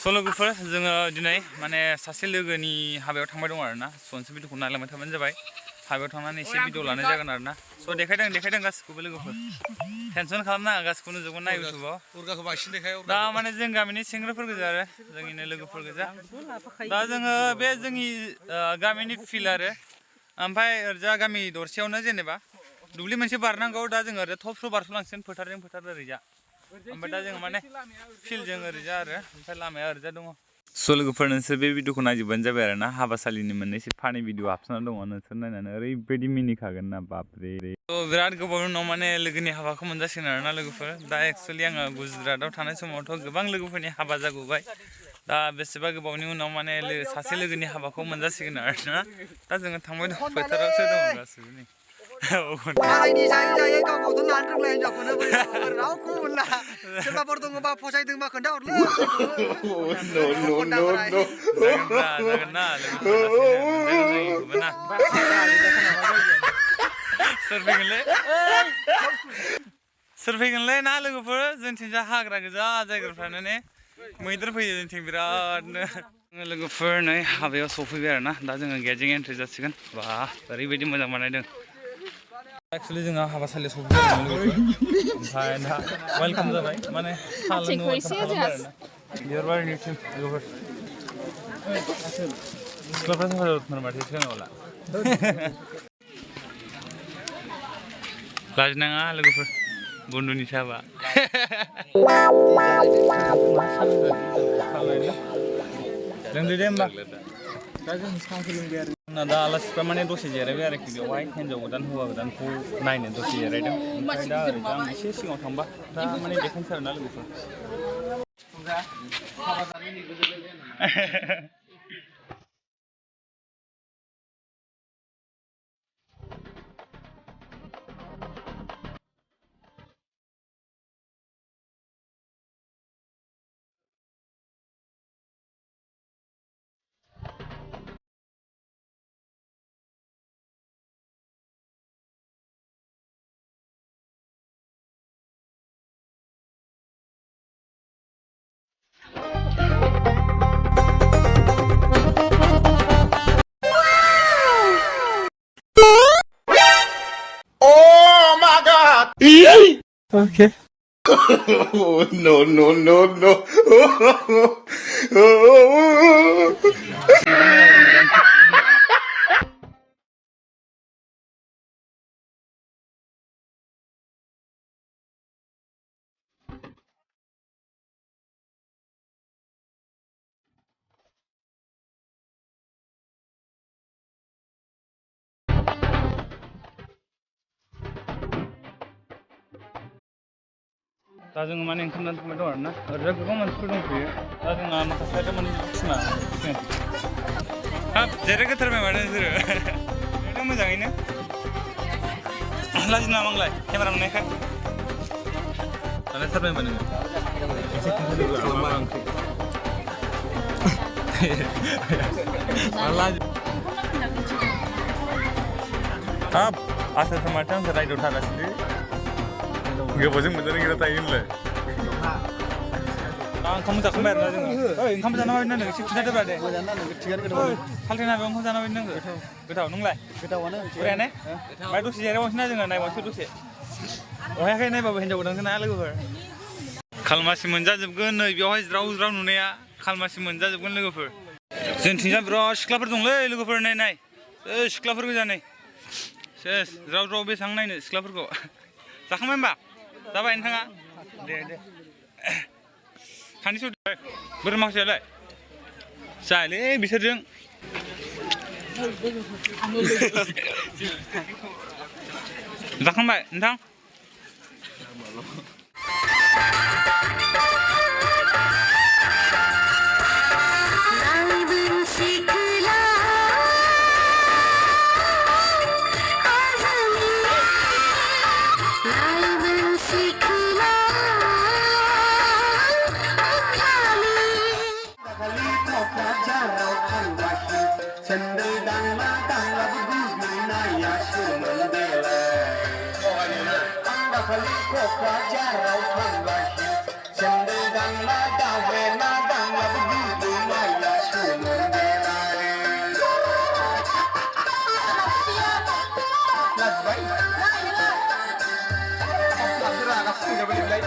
सल'गुफोर जोङो दिनै माने सासे लोगोनि हाबायाव थांबाय दं आरोना सनसे भिडिअखौ नायलांबाय थाबानो जाबाय हाबायाव थांनानै एसे भिडिअ लानाय जागोन आरोना स' देखायदों गासिखौबो लोगोफोर टेनसन खालामनाङा गासिखौ नुजोबगोन ना इउटुबाव उरगाखौ बांसिन देखाय दा माने जों गामिनि सेंग्राफोर गोजा आरो जोंनिनो लोगोफोर गोजा दा जोङो बे जोंनि गामिनि फिल्ड आरो ओमफ्राय ओरैजा गामि दरसेयावनो जेनेबा दुब्लि मोनसे बारनांगौ दा जोङो ओरै थबस्र' बारस'लांसिगोन फोथारजों फोथार ओरैजा ओमफ्राय दा जों माने फिल्डजों ओरैजा आरो ओमफ्राय लामाया ओरैजा दङ स' लोगोफोर नोंसोर बे भिडिअखौ नायजोबबानो जाबाय आरो ना हाबासालिनि मोननैसो फानि भिडिअ हाबसोना दङ नोंसोर नायनानै ओरैबायदि मिनिखागोन ना बापरे थ' बिराद गोबावनि उनाव माने लोगोनि हाबाखौ मोनजासिगोन आरोना लोगोफोर दा एक्सुवेलि आङो गुजरातआव थानाय समावथ' गोबां लोगोफोरनि हाबा जाबोबाय दा बेसेबा गोबावनि उनाव माने सासे लोगोनि हाबाखौ मोनजासिगोन आरोना दा जोङो थांबाय दं फोथारावसो दङ गासिबो नै मालायनि जायै गावखौथ' लानो रोंला हिनजावखौनो रावखौबो मोनला सोरबाफोर दङबा फसायदोंबा खोन्थाहरलै जागोन ना लोगोफोर ना सोर फैगोनलै ना लोगोफोर जोंथिंजा हाग्रा गोजा जायगाफ्रानो ने मैदेर फैयो जोंथिं बिरादनो लोगोफोर नै हाबायाव सफैबाय आरोना दा जोङो गेटजों एन्ट्रि जासिगोन बा ओरैबायदि मोजां बानायदों एक्चुअलि जोंहा हाबासालियाव सफैबाय ओमफ्राय दा वेलकाम जाबाय माने साहा लोंनो वेलकाम खालामबाय आरोना बिबारबारिनि टिम लोगोफोर सिख्लाफ्रा साफा माथो सोङोब्ला लाजिनाङा लोगोफोर बन्दुनि साबा लोंदो दे होमबा दा जों साहाखौ लोंबाय आरो जोंना दा आलासिफ्रा माने दसे जिरायबाय आरोखि बेवहाय हिन्जाव गोदान हौवा गोदानखौ नायनो दसे जिरायदों ओमफ्राय दा ओरैजा आं एसे सिगाङाव थांबा दा माने देखायनोसै आरोना लोगोफोर Okay. Oh, no. दा जोङो माने ओंखाम जानो थांबाय दं आरोना ओरैजा गोबां मानसिफोर दंफैयो दा जोंहा माखासे आयदा माने सिमा हाब जिरायगोथारबाय माथो नोंसोरो जिरायदों मोजाङैनो लाजिनो नामा आंलाय केमेरा नुनायखाय जानायथारबाय होनबा नोङो एसे खोन्थादोब्ला मा ओंख्रि हाब आसारफोर माथो आंखौ रायदाव थागासिनो गोबावजों मोनजानो गिरा थायो होनलाय ओंखाम जाखांबाय आरोना जोङो ओंखाम जाना माबायदि नांदों एसे खिन्थादोब्रा दे सालथेना बेयाव ओंखाम जाना माबायदि नांगौ गोथाव नोंलाय गोथावानो बरियाने ओमफ्राय दसे जिरायबावनोसै ना जोङो नायबावनोसै दसे अहायाखै नायबाबो हिन्जाव गोदानखौ ना लोगोफोर खालमासि मोनजाजोबगोन नै बेवहाय ज्राव नुनाया खालमासि मोनजाजोबगोन लोगोफोर जोंथिंजा बिराद सिख्लाफोर दंलै लोगोफोर नाय सिख्लाफोर गोजा नै सेस ज्राव बेसेबां नायनो सिख्लाफोरखौ जाखांबाय होमबा जाबाय नोंथाङा दे खानैसो बोरै माखासेयालाय जायालै बिसोरजों जाखांबाय नोंथां Kok aja rau kan lagi, sendiri dan ladang, जाजोब्बाय लाबोरा गासिबो फैबाय